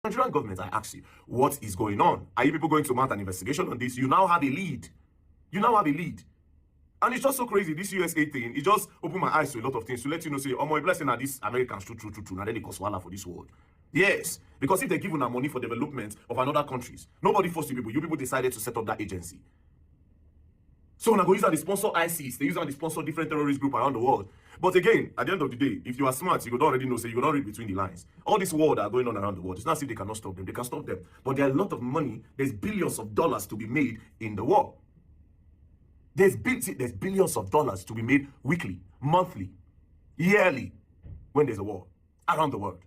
Nigerian government, I ask you, what is going on? Are you people going to mount an investigation on this? You now have a lead. You now have a lead. And it's just so crazy, this USA thing, it just opened my eyes to a lot of things to let you know, say, oh my blessing are these Americans, true, now then they cause wala for this world. Yes, because if they're giving our money for development of another countries, nobody forced you people decided to set up that agency. So when I go use that, they sponsor ISIS, they use that, they sponsor different terrorist groups around the world. But again, at the end of the day, if you are smart, you don't already know, say you don't read between the lines. All this war that are going on around the world, it's not as if they cannot stop them, they can stop them. But there are a lot of money, there's billions of dollars to be made in the war. There's billions of dollars to be made weekly, monthly, yearly, when there's a war around the world.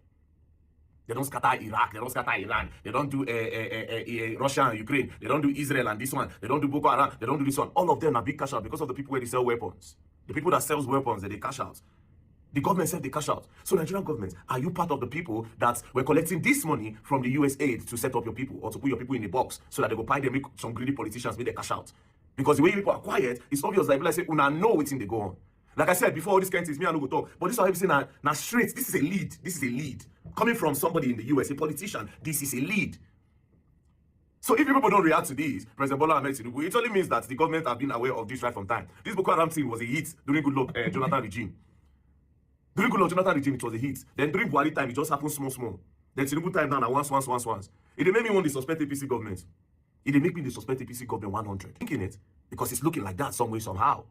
They don't scatter Iraq, they don't scatter Iran, they don't do Russia and Ukraine, they don't do Israel and this one, they don't do Boko Haram, they don't do this one. All of them are big cash out because of the people where they sell weapons. The people that sells weapons, they cash out. The government said they cash out. So Nigerian government, are you part of the people that were collecting this money from the US aid to set up your people or to put your people in a box so that they go buy them, make some greedy politicians make their cash out? Because the way people are quiet, it's obvious that people like say, una know what's in they go on. Like I said before, all these kind of things, me and no go talk. But this is what I'm saying now straight. This is a lead. This is a lead. Coming from somebody in the US, a politician, this is a lead. So if people don't react to this, President Bola Ahmed Tinubu, it only means that the government have been aware of this right from time. This Boko Haram thing was a hit during Goodluck Jonathan regime. During Goodluck Jonathan regime, it was a hit. Then during Buhari time, it just happened small. Then Tinubu time now, once. It made me want to suspect APC government. It make me the suspect APC government 100. Thinking it, because it's looking like that some way, somehow.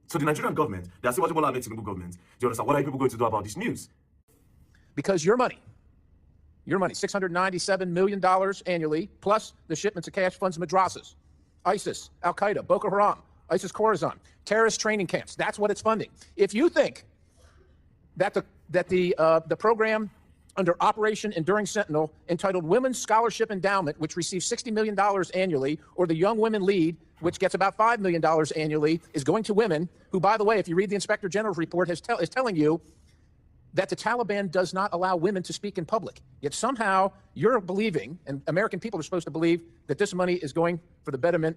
So the Nigerian government, they are saying what Bola Ahmed Tinubu government. Do you understand? What are people going to do about this news? Because your money, $697 million annually, plus the shipments of cash funds to madrasas, ISIS, Al-Qaeda, Boko Haram, ISIS Khorasan, terrorist training camps. That's what it's funding. If you think that the program under Operation Enduring Sentinel entitled Women's Scholarship Endowment, which receives $60 million annually, or the Young Women Lead, which gets about $5 million annually, is going to women who, by the way, if you read the Inspector General's report, is telling you that the Taliban does not allow women to speak in public. Yet somehow you're believing, and American people are supposed to believe, that this money is going for the betterment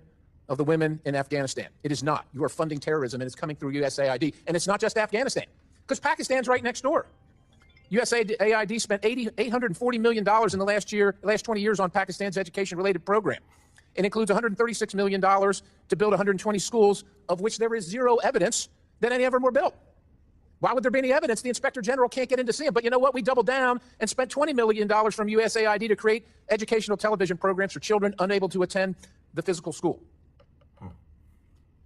of the women in Afghanistan. It is not. You are funding terrorism, and it's coming through USAID. And it's not just Afghanistan, because Pakistan's right next door. USAID spent $840 million in the last 20 years on Pakistan's education-related program. It includes $136 million to build 120 schools, of which there is zero evidence that any of them were built. Why would there be any evidence? The Inspector General can't get in to see them. But you know what? We doubled down and spent $20 million from USAID to create educational television programs for children unable to attend the physical school.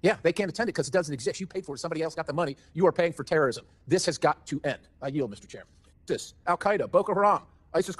Yeah, they can't attend it because it doesn't exist. You paid for it. Somebody else got the money. You are paying for terrorism. This has got to end. I yield, Mr. Chairman. Al-Qaeda, Boko Haram, ISIS